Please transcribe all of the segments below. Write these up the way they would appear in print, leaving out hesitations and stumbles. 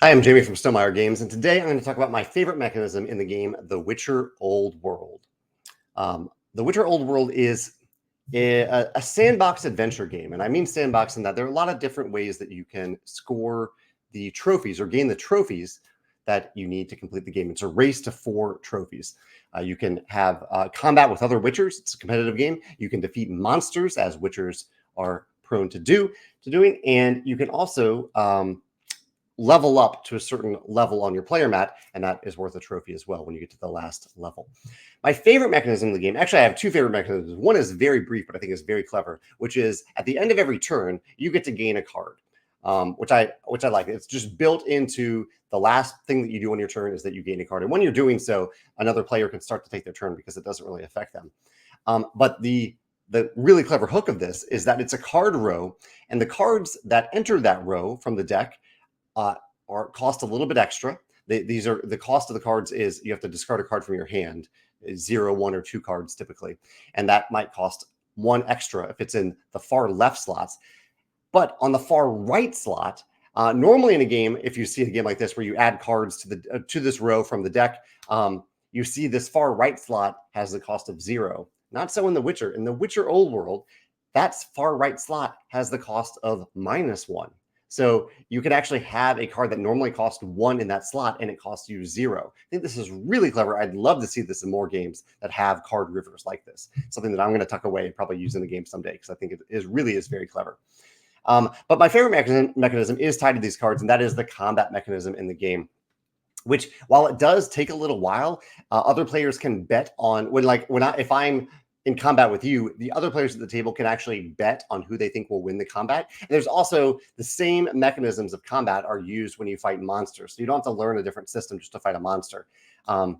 Hi, I'm Jamey from Stonemaier Games, and today I'm going to talk about my favorite mechanism in the game, The Witcher Old World. The Witcher Old World is a sandbox adventure game, and I mean sandbox in that there are a lot of different ways that you can score the trophies or gain the trophies that you need to complete the game. It's a race to 4 trophies. You can have combat with other Witchers. It's a competitive game. You can defeat monsters, as Witchers are prone to doing, and you can also level up to a certain level on your player mat, and that is worth a trophy as well when you get to the last level. My favorite mechanism in the game, actually I have 2 favorite mechanisms. One is very brief, but I think is very clever, which is at the end of every turn, you get to gain a card, which I like. It's just built into the last thing that you do on your turn is that you gain a card. And when you're doing so, another player can start to take their turn because it doesn't really affect them. But the really clever hook of this is that it's a card row, and the cards that enter that row from the deck are cost a little bit extra. These are the cost of the cards is you have to discard a card from your hand, 0, 1, or 2 cards typically, and that might cost 1 extra if it's in the far left slots. But on the far right slot, normally in a game, if you see a game like this where you add cards to this row from the deck, you see this far right slot has the cost of 0. Not so in The Witcher. In The Witcher Old World, that far right slot has the cost of -1. So you can actually have a card that normally costs 1 in that slot, and it costs you 0. I think this is really clever. I'd love to see this in more games that have card rivers like this. Something that I'm going to tuck away and probably use in the game someday because I think it really is very clever. But my favorite mechanism is tied to these cards, and that is the combat mechanism in the game. Which, while it does take a little while, other players can bet on if I'm in combat with you, the other players at the table can actually bet on who they think will win the combat. And there's also the same mechanisms of combat are used when you fight monsters. So you don't have to learn a different system just to fight a monster. But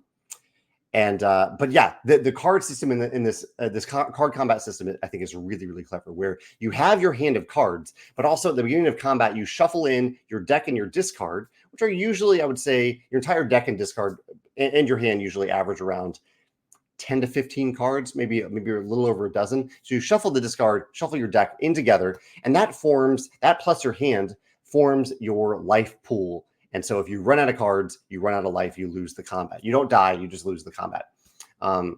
yeah, the card system in this card combat system, I think, is really, really clever, where you have your hand of cards, but also at the beginning of combat, you shuffle in your deck and your discard, which are usually, I would say, your entire deck and discard and your hand usually average around 10 to 15 cards, maybe a little over a dozen. So you shuffle the discard, shuffle your deck in together, and that plus your hand forms your life pool. And so if you run out of cards, you run out of life, you lose the combat. You don't die, you just lose the combat. And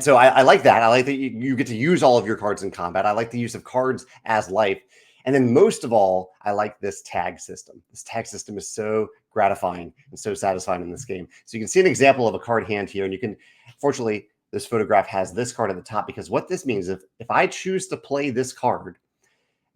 so I like that. I like that you get to use all of your cards in combat. I like the use of cards as life. And then most of all, I like this tag system. This tag system is so gratifying and so satisfying in this game. So you can see an example of a card hand here, and you can, fortunately, this photograph has this card at the top, because what this means, if I choose to play this card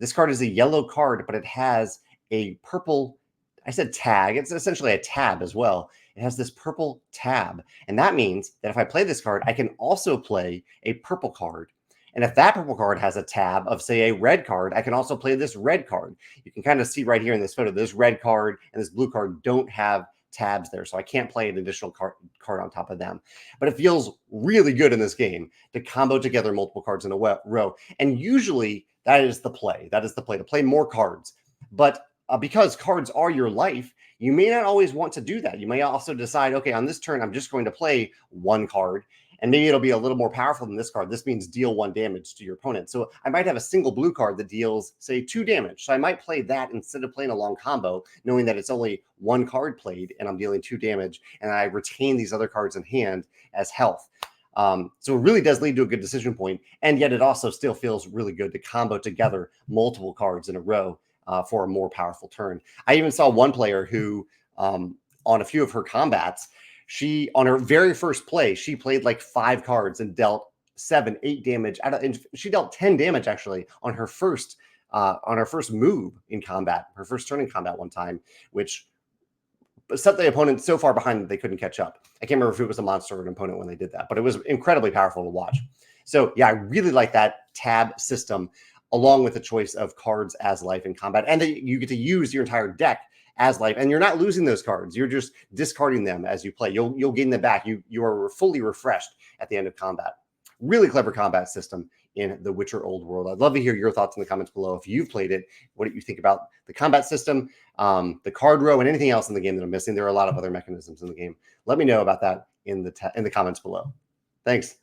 is a yellow card, but it has a purple, I said tag, it's essentially a tab as well. It has this purple tab, and that means that if I play this card, I can also play a purple card. And if that purple card has a tab of, say, a red card, I can also play this red card. You can kind of see right here in this photo, this red card and this blue card don't have tabs there, so I can't play an additional card on top of them. But it feels really good in this game to combo together multiple cards in a row. And usually that is the play. That is the play, to play more cards. But because cards are your life, you may not always want to do that. You may also decide, okay, on this turn, I'm just going to play 1 card, and maybe it'll be a little more powerful than this card. This means deal 1 damage to your opponent. So I might have a single blue card that deals, say, 2 damage. So I might play that instead of playing a long combo, knowing that it's only 1 card played and I'm dealing 2 damage, and I retain these other cards in hand as health. So it really does lead to a good decision point, and yet it also still feels really good to combo together multiple cards in a row for a more powerful turn. I even saw one player who, on a few of her combats, on her very first play, she played like 5 cards and dealt 7, 8 damage. And she dealt 10 damage actually on her first move in combat, her first turn in combat one time, which set the opponent so far behind that they couldn't catch up. I can't remember if it was a monster or an opponent when they did that, but it was incredibly powerful to watch. So yeah, I really like that tab system, along with the choice of cards as life in combat, and that you get to use your entire deck as life, and you're not losing those cards. You're just discarding them as you play. You'll gain them back. You are fully refreshed at the end of combat. Really clever combat system in The Witcher Old World. I'd love to hear your thoughts in the comments below. If you've played it, what do you think about the combat system, the card row, and anything else in the game that I'm missing? There are a lot of other mechanisms in the game. Let me know about that in the comments below. Thanks.